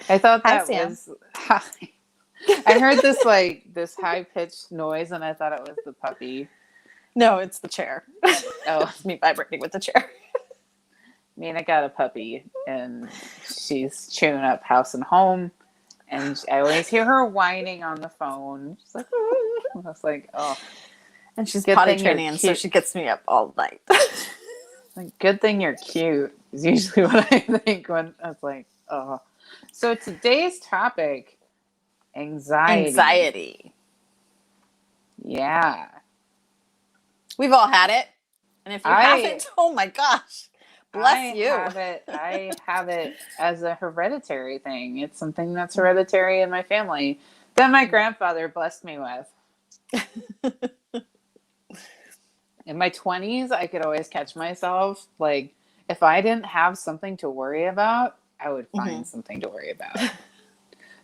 I thought Hi, that Sam. was. I heard this this high pitched noise, and I thought it was the puppy. No, it's the chair. Oh, It's me vibrating with the chair. I got a puppy, and she's chewing up House and Home, and I always hear her whining on the phone. She's like, I was like, oh, And she's good potty thing you're training, and so cute. she gets me up all night. Like, good thing you're cute is usually what I think when I was like, oh. So today's topic, anxiety. Anxiety. Yeah. We've all had it. And if you haven't, oh my gosh, bless you. I have it as a hereditary thing. It's something that's hereditary in my family that my grandfather blessed me with. In my 20s, I could always catch myself. Like, if I didn't have something to worry about, I would find something to worry about.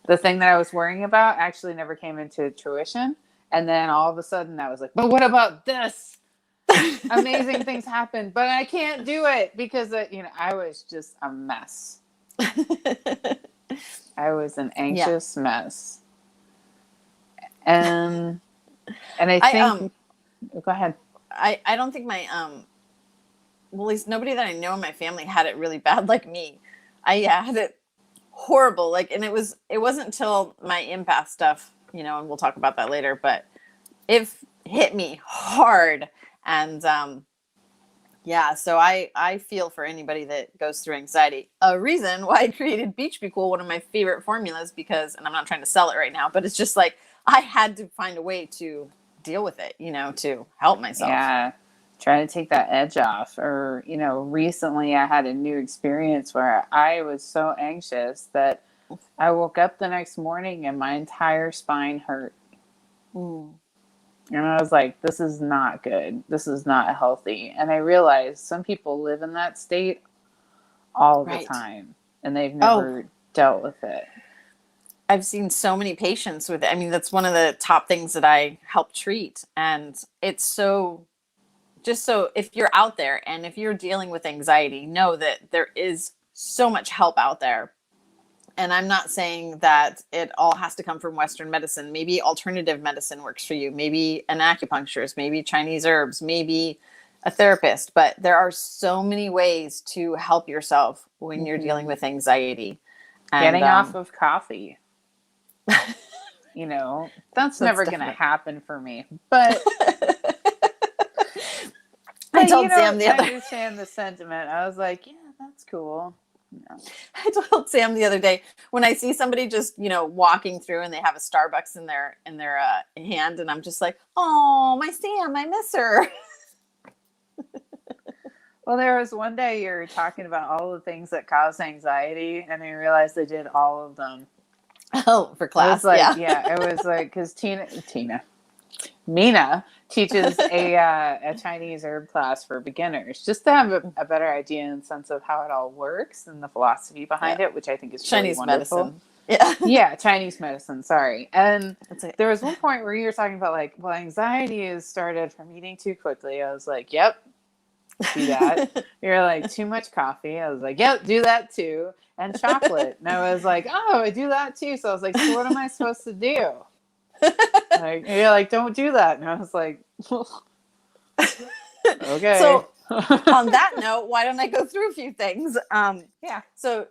The thing that I was worrying about actually never came into fruition. And then all of a sudden I was like, but what about this? Amazing things happen, but I can't do it because, I was just a mess. I was an anxious mess. And I think, go ahead. I don't think my, well, at least nobody that I know in my family had it really bad like me. I had it horrible. Like, and it wasn't until my empath stuff, and we'll talk about that later, but it hit me hard. And, so I feel for anybody that goes through anxiety. A reason why I created Beach Be Cool, one of my favorite formulas, because, and I'm not trying to sell it right now, but it's just like, I had to find a way to deal with it, to help myself. Yeah. Try to take that edge off. Or, recently I had a new experience where I was so anxious that I woke up the next morning and my entire spine hurt. And I was like, this is not good. This is not healthy. And I realized some people live in that state all the time and they've never dealt with it. I've seen so many patients with it. I mean, that's one of the top things that I help treat. And it's just so if you're out there and if you're dealing with anxiety, know that there is so much help out there. And I'm not saying that it all has to come from Western medicine. Maybe alternative medicine works for you. Maybe an acupuncturist, maybe Chinese herbs, maybe a therapist. But there are so many ways to help yourself when you're dealing with anxiety. Getting off of coffee. That's never going to happen for me. But I told Sam the other day. I understand the sentiment. I was like, yeah, that's cool. No. I told Sam the other day, when I see somebody just, walking through and they have a Starbucks in their hand, and I'm just like, oh, my Sam, I miss her. Well, there was one day you were talking about all the things that cause anxiety, and I realized I did all of them. Oh, for class. It was like, it was like, because Mina teaches a Chinese herb class for beginners, just to have a better idea and sense of how it all works and the philosophy behind it, which I think is Chinese really wonderful. medicine. Yeah, Chinese medicine. Sorry. And there was one point where you were talking about like, well, anxiety is started from eating too quickly. I was like, yep, do that. You're like, too much coffee. I was like, yep, do that too. And chocolate. And I was like, oh, I do that too. So I was like, so what am I supposed to do? Like, you're like, don't do that. And I was like, okay. So on that note, why don't I go through a few things? So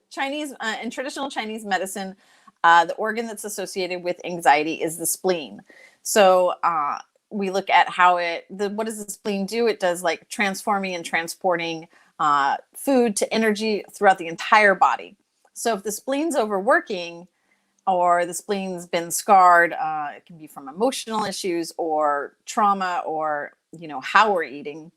Chinese in traditional Chinese medicine, the organ that's associated with anxiety is the spleen. So we look at how what does the spleen do? It does like transforming and transporting food to energy throughout the entire body. So if the spleen's overworking, or the spleen's been scarred, it can be from emotional issues or trauma, or how we're eating,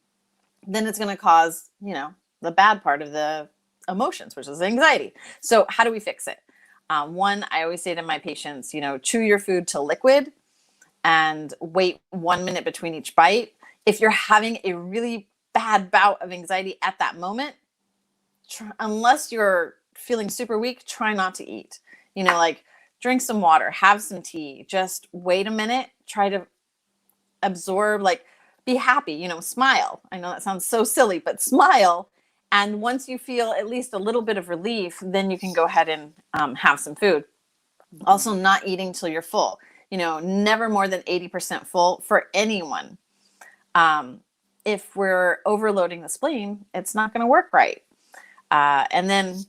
then it's going to cause the bad part of the emotions, which is anxiety. So how do we fix it? One, I always say to my patients, chew your food to liquid and wait 1 minute between each bite. If you're having a really bad bout of anxiety at that moment, unless you're feeling super weak, try not to eat. Like drink some water, have some tea, just wait a minute, try to absorb, like be happy, smile. I know that sounds so silly, but smile And once you feel at least a little bit of relief, then you can go ahead and have some food. Also, not eating till you're full. Never more than 80% full for anyone. If we're overloading the spleen, it's not going to work right. And then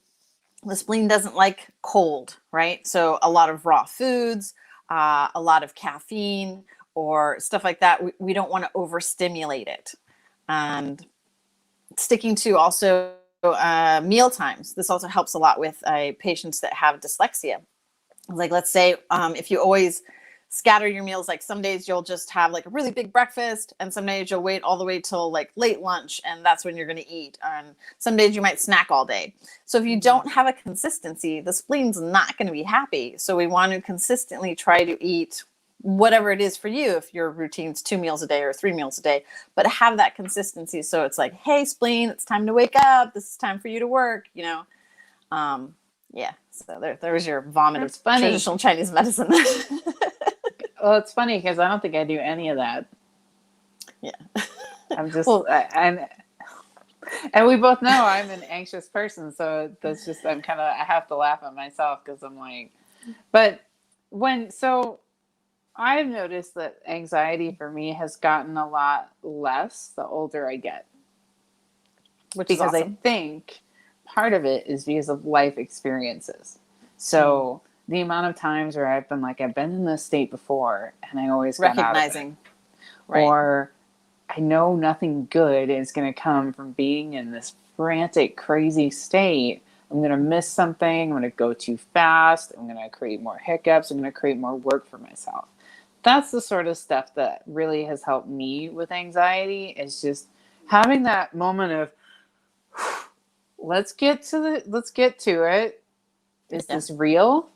the spleen doesn't like cold, right? So a lot of raw foods, a lot of caffeine or stuff like that, we don't want to overstimulate it. And sticking to also meal times. This also helps a lot with patients that have dyslexia. Like, let's say if you always scatter your meals, like some days you'll just have like a really big breakfast, and some days you'll wait all the way till like late lunch, and that's when you're going to eat. And some days you might snack all day. So if you don't have a consistency, the spleen's not going to be happy. So we want to consistently try to eat whatever it is for you, if your routine's 2 meals a day or 3 meals a day, but have that consistency. So it's like, hey, spleen, it's time to wake up. This is time for you to work, Yeah, so there was your vomit of traditional Chinese medicine. Well, it's funny because I don't think I do any of that. Yeah. I'm just, and we both know I'm an anxious person. So that's just, I have to laugh at myself because I'm like, but I've noticed that anxiety for me has gotten a lot less the older I get. Which is awesome. I think part of it is because of life experiences. So the amount of times where I've been in this state before and I always got recognizing, out of it. right. Or I know nothing good is going to come from being in this frantic, crazy state. I'm going to miss something. I'm going to go too fast. I'm going to create more hiccups. I'm going to create more work for myself. That's the sort of stuff that really has helped me with anxiety, is just having that moment of, let's get to it. Is this real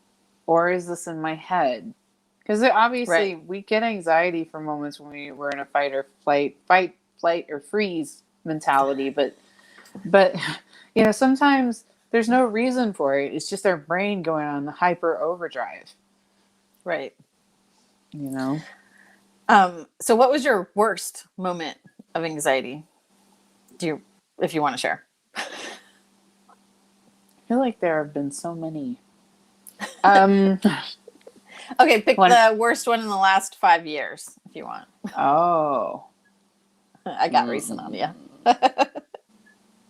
or is this in my head? Because obviously we get anxiety for moments when we're in a fight, flight or freeze mentality. But sometimes there's no reason for it. It's just our brain going on the hyper overdrive. Right. So what was your worst moment of anxiety? If you want to share? I feel like there have been so many. Okay, pick the worst one in the last 5 years, if you want. Oh. I got recent on you.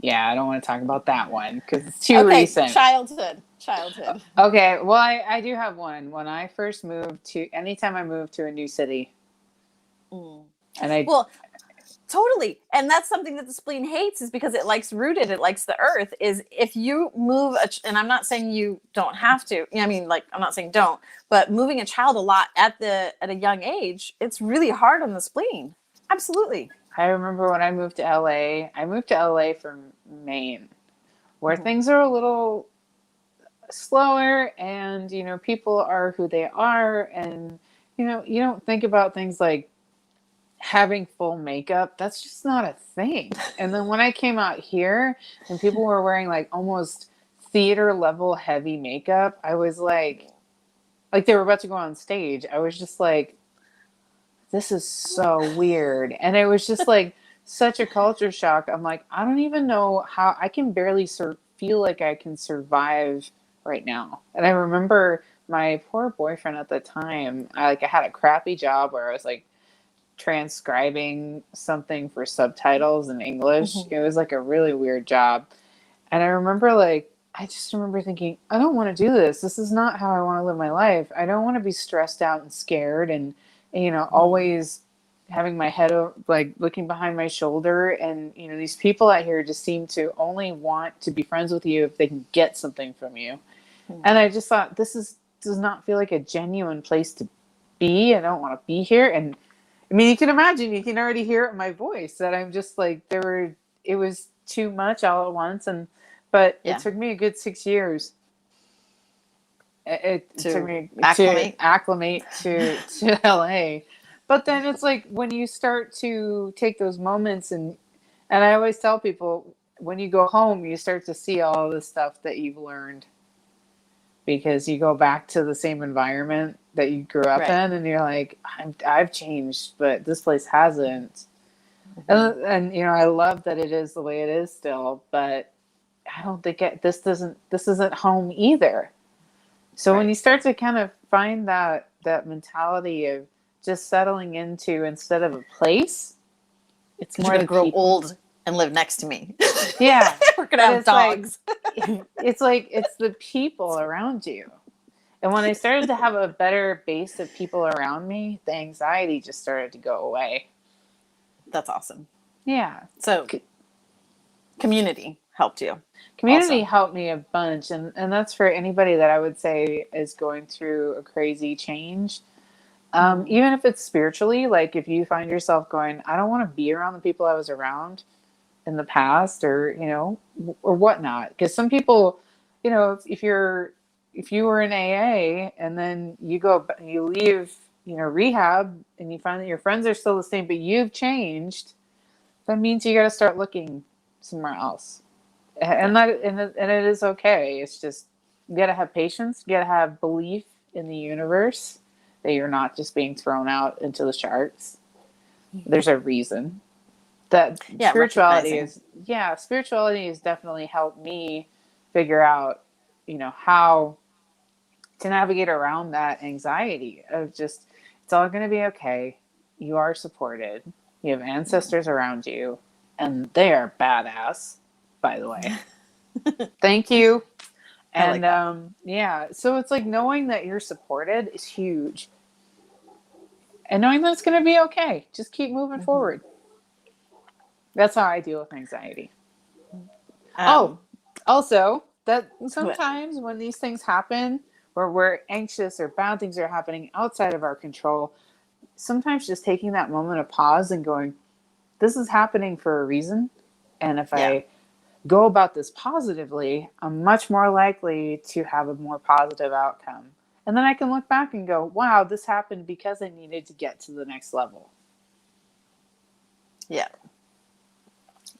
Yeah, I don't want to talk about that one because it's too recent. Childhood. Okay, well, I do have one. When I first anytime I moved to a new city. Totally. And that's something that the spleen hates, is because it likes rooted. It likes the earth. Is if you move, and I'm not saying you don't have to, I'm not saying don't, but moving a child a lot at a young age, it's really hard on the spleen. Absolutely. I remember when I moved to LA, from Maine, where things are a little slower and, people are who they are. And, you don't think about things like having full makeup. That's just not a thing. And then when I came out here and people were wearing like almost theater level heavy makeup, I was like they were about to go on stage. I was just like, this is so weird. And it was just like such a culture shock. I'm like, I don't even know how I can barely feel like I can survive right now. And I remember my poor boyfriend at the time, I had a crappy job where I was like transcribing something for subtitles in English. It was like a really weird job. And I just remember thinking, I don't want to do this. This is not how I want to live my life. I don't want to be stressed out and scared and always having my head looking behind my shoulder. And, these people out here just seem to only want to be friends with you if they can get something from you. And I just thought, does not feel like a genuine place to be. I don't want to be here. And you can imagine, you can already hear it in my voice that I'm just like, it was too much all at once. But it took me a good 6 years. It took me to acclimate to LA. But then it's like when you start to take those moments and I always tell people, when you go home, you start to see all the stuff that you've learned, because you go back to the same environment that you grew up in and you're like, I've changed, but this place hasn't. And I love that it is the way it is still, but I don't think this isn't home either. So when Right. you start to kind of find that mentality of just settling into, instead of a place, it's Because you're more going the to grow people. old and live next to me. Yeah. We're going to But have it's like dogs. it's the people around you. And when I started to have a better base of people around me, the anxiety just started to go away. That's awesome. Yeah. So community helped you Community also. helped me a bunch, and that's for anybody that I would say is going through a crazy change. Even if it's spiritually, like if you find yourself going, I don't want to be around the people I was around in the past, or or whatnot. Because some people, if you were in AA and then you leave, rehab, and you find that your friends are still the same, but you've changed, that means you got to start looking somewhere else. Yeah. And it is okay. It's just, you got to have patience. You got to have belief in the universe that you're not just being thrown out into the sharks. There's a reason. That Yeah. Recognizing. spirituality has definitely helped me figure out, how to navigate around that anxiety of just, it's all going to be okay. You are supported. You have ancestors around you, and they are badass, by the way. Thank you. I like And that. so it's like knowing that you're supported is huge, and knowing that it's going to be okay. Just keep moving forward. That's how I deal with anxiety. Oh, Um, also, that what? sometimes when these things happen, where we're anxious or bad things are happening outside of our control, sometimes just taking that moment of pause and going, this is happening for a reason. And if Yeah. I go about this positively, I'm much more likely to have a more positive outcome. And then I can look back and go, wow, this happened because I needed to get to the next level. Yeah.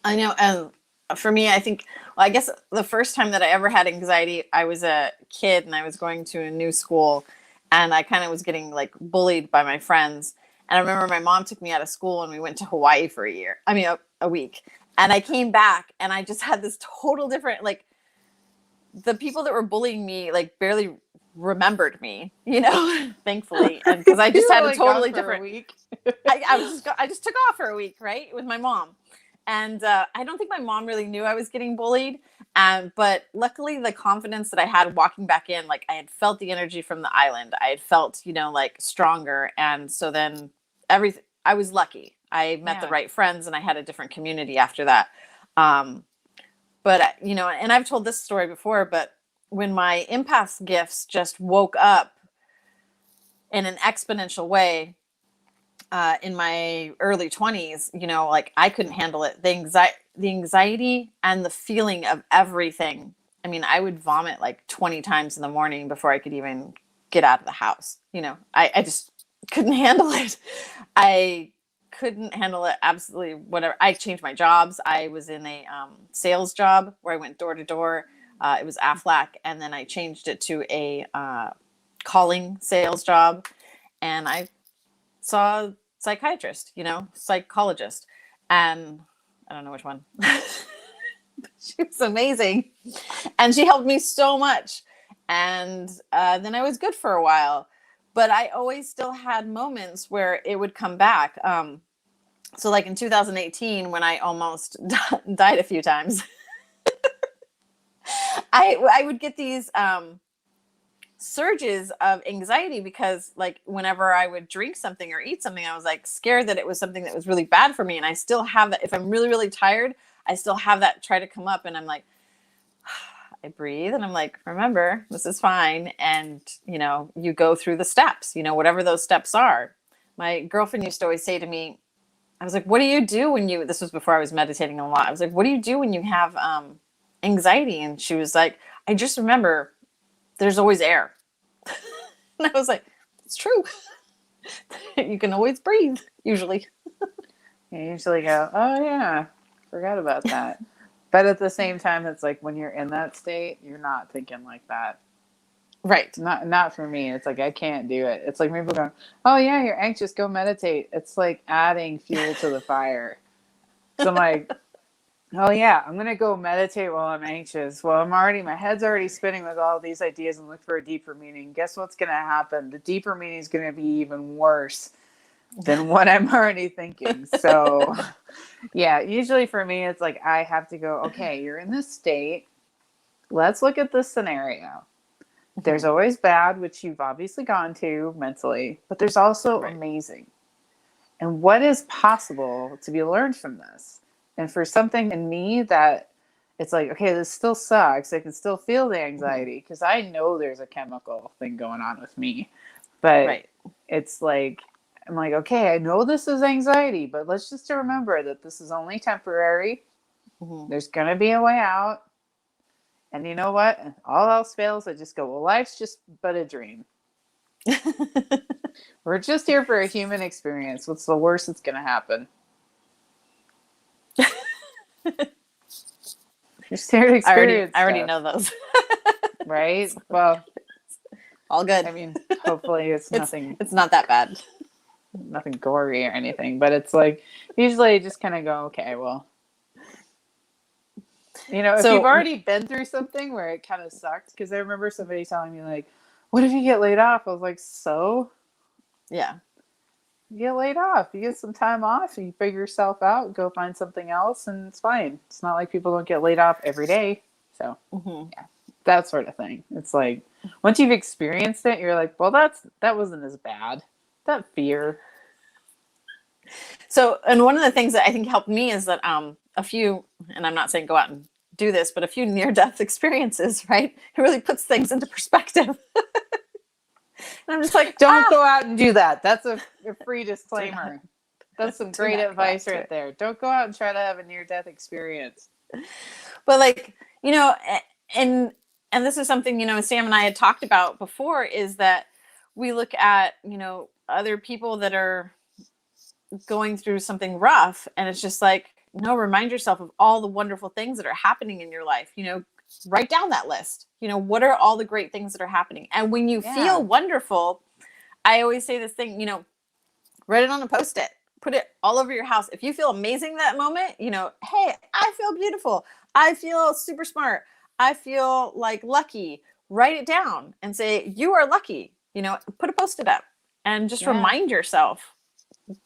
I know. And for me, I think, well, I guess the first time that I ever had anxiety, I was a kid and I was going to a new school and I kind of was getting like bullied by my friends. And I remember my mom took me out of school and we went to Hawaii for a week. And I came back and I just had this total different, like, the people that were bullying me, like, barely remembered me, thankfully. And because I You just were had a like gone totally for a different, week. I just took off for a week, right, with my mom, and I don't think my mom really knew I was getting bullied. But luckily, the confidence that I had walking back in, like I had felt the energy from the island, I had felt, like stronger, and so then everything. I was lucky. I met the Yeah. right friends, and I had a different community after that. Um, but and I've told this story before, but when my empath gifts just woke up in an exponential way in my early 20s, like I couldn't handle it. The anxiety and the feeling of everything. I mean, I would vomit like 20 times in the morning before I could even get out of the house. I just couldn't handle it. I couldn't handle it. Absolutely. Whatever. I changed my jobs. I was in a sales job where I went door to door. It was Aflac. And then I changed it to a calling sales job. And I saw a psychiatrist, psychologist, and I don't know which one. She was amazing, and she helped me so much. And then I was good for a while, but I always still had moments where it would come back. So, like in 2018, when I almost died a few times, I would get these surges of anxiety because, like, whenever I would drink something or eat something, I was like scared that it was something that was really bad for me. And I still have that. If I'm really, really tired, I still have that try to come up, and I'm like, I breathe and I'm like, remember, this is fine. And you go through the steps, whatever those steps are. My girlfriend used to always say to me, I was like, what do you do when this was before I was meditating a lot. I was like, what do you do when you have anxiety? And she was like, I just remember there's always air. And I was like, it's true. You can always breathe, usually. You usually go, oh yeah, forgot about that. But at the same time, it's like when you're in that state, you're not thinking like that. Right. Not for me. It's like I can't do it. It's like people going, oh yeah, you're anxious, go meditate. It's like adding fuel to the fire. So I'm like, oh yeah, I'm gonna go meditate while I'm anxious. Well, my head's already spinning with all these ideas and look for a deeper meaning. Guess what's gonna happen? The deeper meaning is gonna be even worse than what I'm already thinking. So yeah, usually for me, it's like I have to go, okay, you're in this state. Let's look at this scenario. There's always bad, which you've obviously gone to mentally, but there's also Right. amazing. And what is possible to be learned from this? And for something in me that it's like, okay, this still sucks. I can still feel the anxiety because I know there's a chemical thing going on with me. But Right. it's like, I'm like, okay, I know this is anxiety, but let's just remember that this is only temporary. There's going to be a way out. And you know what? All else fails. I just go, well, life's just but a dream. We're just here for a human experience. What's the worst that's going to happen? Just here to experience I already stuff, know those. right? Well, All good. I mean, hopefully it's nothing, It's not that bad. nothing gory or anything, but it's like, usually I just kind of go, okay, well, if you've So already been through something where it kind of sucked, because I remember somebody telling me like, what if you get laid off? I was like, so? yeah. You get laid off. You get some time off. You figure yourself out. Go find something else, and it's fine. It's not like people don't get laid off every day. So, yeah, that sort of thing. It's like once you've experienced it, you're like, well, that wasn't as bad. That fear. So, and one of the things that I think helped me is that a few, and I'm not saying go out and do this, but a few near-death experiences, right? It really puts things into perspective. And I'm just like, don't go out and do that. That's a free disclaimer. That's some great advice right there. Don't go out and try to have a near-death experience. But like, and this is something, Sam and I had talked about before, is that we look at, other people that are going through something rough, and it's just like, no, remind yourself of all the wonderful things that are happening in your life. Write down that list. What are all the great things that are happening? And when you feel wonderful, I always say this thing, write it on a Post-it, put it all over your house. If you feel amazing that moment, hey, I feel beautiful. I feel super smart. I feel like lucky. Write it down and say, you are lucky. Put a Post-it up and just remind yourself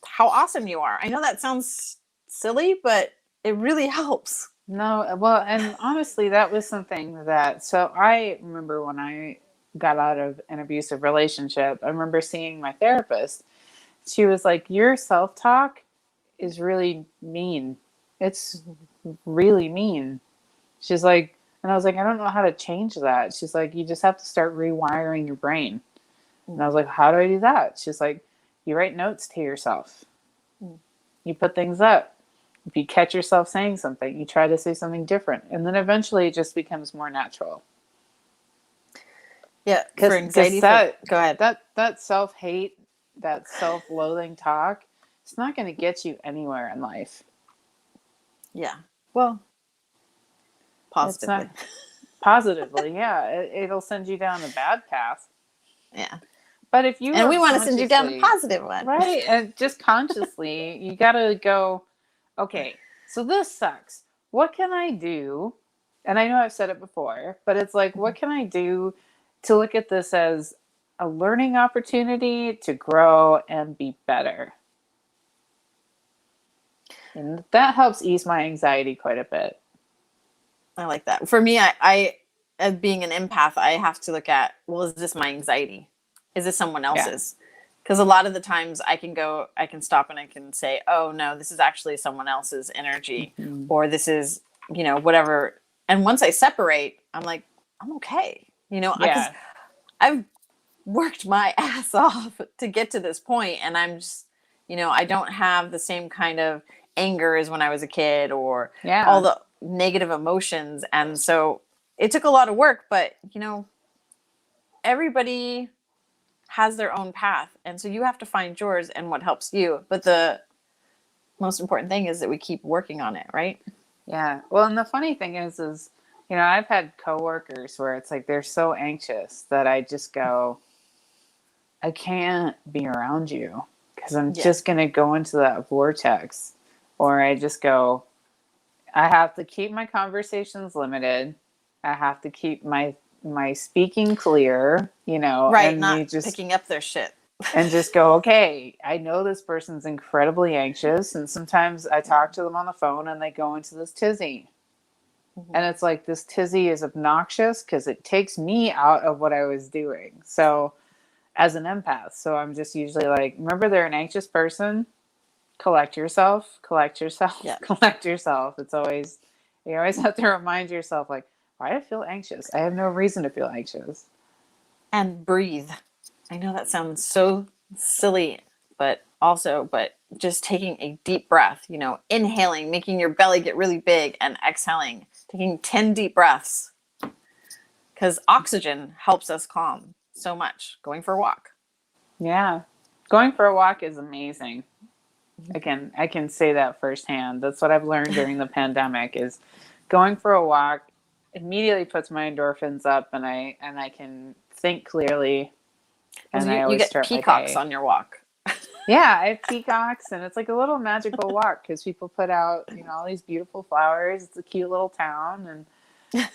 how awesome you are. I know that sounds silly, but it really helps. No, well, and honestly, that was something so I remember when I got out of an abusive relationship, I remember seeing my therapist. She was like, your self-talk is really mean. It's really mean. She's like, and I was like, I don't know how to change that. She's like, you just have to start rewiring your brain. And I was like, how do I do that? She's like, you write notes to yourself. You put things up. If you catch yourself saying something, you try to say something different. And then eventually it just becomes more natural. Yeah, for anxiety. Go ahead. That self-hate, that self-loathing talk, it's not going to get you anywhere in life. Yeah. Well, positively. Positively, yeah. It'll send you down a bad path. Yeah. But if you and we want to send you down the positive one. Right. And just consciously, you got to go, okay, so this sucks. What can I do? And I know I've said it before, but it's like, what can I do to look at this as a learning opportunity to grow and be better? And that helps ease my anxiety quite a bit. I like that. For me, I as being an empath, I have to look at, well, is this my anxiety? Is this someone else's? Because a lot of the times I can stop and I can say, oh no, this is actually someone else's energy, or this is, whatever. And once I separate, I'm like, I'm okay. Because I've worked my ass off to get to this point, and I'm just, I don't have the same kind of anger as when I was a kid, or all the negative emotions. And so it took a lot of work, but everybody has their own path, and so you have to find yours and what helps you. But the most important thing is that we keep working on it, right? Yeah. Well, and the funny thing is I've had coworkers where it's like they're so anxious that I just go, I can't be around you because I'm just going to go into that vortex or I just go, I have to keep my conversations limited. I have to keep my speaking clear, Right, and not you just picking up their shit. and just go, okay, I know this person's incredibly anxious, and sometimes I talk to them on the phone and they go into this tizzy. And it's like, this tizzy is obnoxious because it takes me out of what I was doing. So as an empath, so I'm just usually like, remember, they're an anxious person. Collect yourself, collect yourself, Yeah. collect yourself. It's always, you always have to remind yourself, like, why do I feel anxious? I have no reason to feel anxious. And breathe. I know that sounds so silly, but just taking a deep breath, inhaling, making your belly get really big, and exhaling, taking 10 deep breaths. Because oxygen helps us calm so much. Going for a walk. Yeah. Going for a walk is amazing. Again, I can say that firsthand. That's what I've learned during the pandemic is going for a walk immediately puts my endorphins up, and I can think clearly, Well, and I you always get start my peacocks day. on your walk. Yeah, I have peacocks, and it's like a little magical walk because people put out, all these beautiful flowers. It's a cute little town,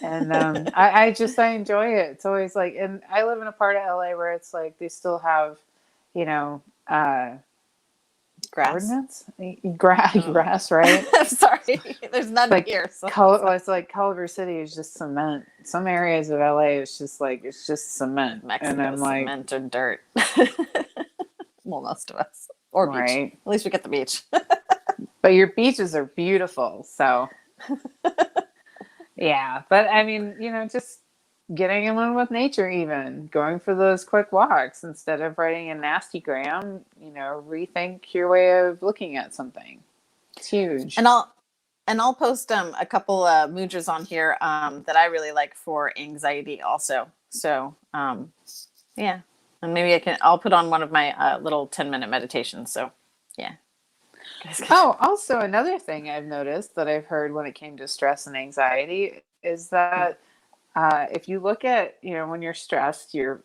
and I enjoy it. It's always like, and I live in a part of LA where it's like they still have, you know, uh, Grass. ordinance, grass, right? I'm sorry. There's It's none like here. So it's like Culver City is just cement. Some areas of LA is just like it's just cement, and Mexico I'm like, cement or dirt. Well, most of us. Or beach. right. At least we get the beach. But your beaches are beautiful, so yeah. But I mean, just getting in one with nature, even going for those quick walks instead of writing a nasty gram. Rethink your way of looking at something. It's huge. And I'll post a couple mudras on here that I really like for anxiety also. So yeah, and maybe I'll put on one of my little 10-minute meditations. So yeah. Oh, also another thing I've noticed that I've heard when it came to stress and anxiety is that if you look at, when you're stressed, your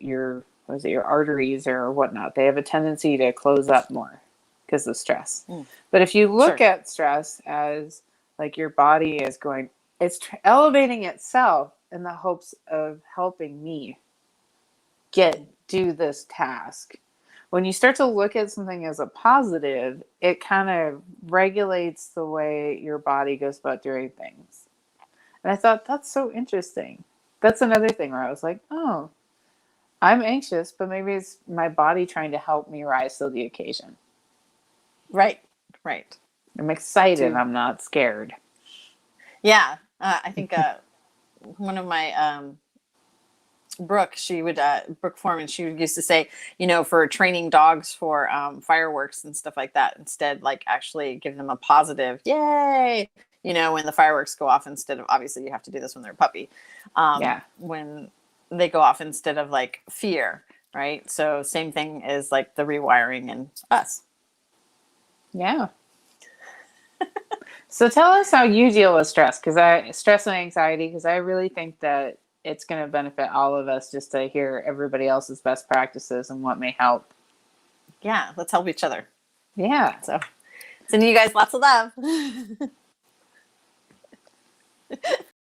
arteries or whatnot, they have a tendency to close up more because of stress. But if you look Sure. at stress as like your body is going, it's elevating itself in the hopes of helping me do this task. When you start to look at something as a positive, it kind of regulates the way your body goes about doing things. And I thought that's so interesting. That's another thing where I was like, oh, I'm anxious, but maybe it's my body trying to help me rise to the occasion. Right. Right. I'm excited. To I'm not scared. Yeah. I think one of my Brooke, Brooke Foreman, she used to say, for training dogs for fireworks and stuff like that, instead, like actually give them a positive, yay, when the fireworks go off, instead of, obviously you have to do this when they're a puppy, Yeah. when they go off, instead of like fear, right? So same thing is like the rewiring in us. Yeah. So tell us how you deal with stress and anxiety, because I really think that it's going to benefit all of us just to hear everybody else's best practices and what may help. Yeah, let's help each other. Yeah. So sending you guys lots of love.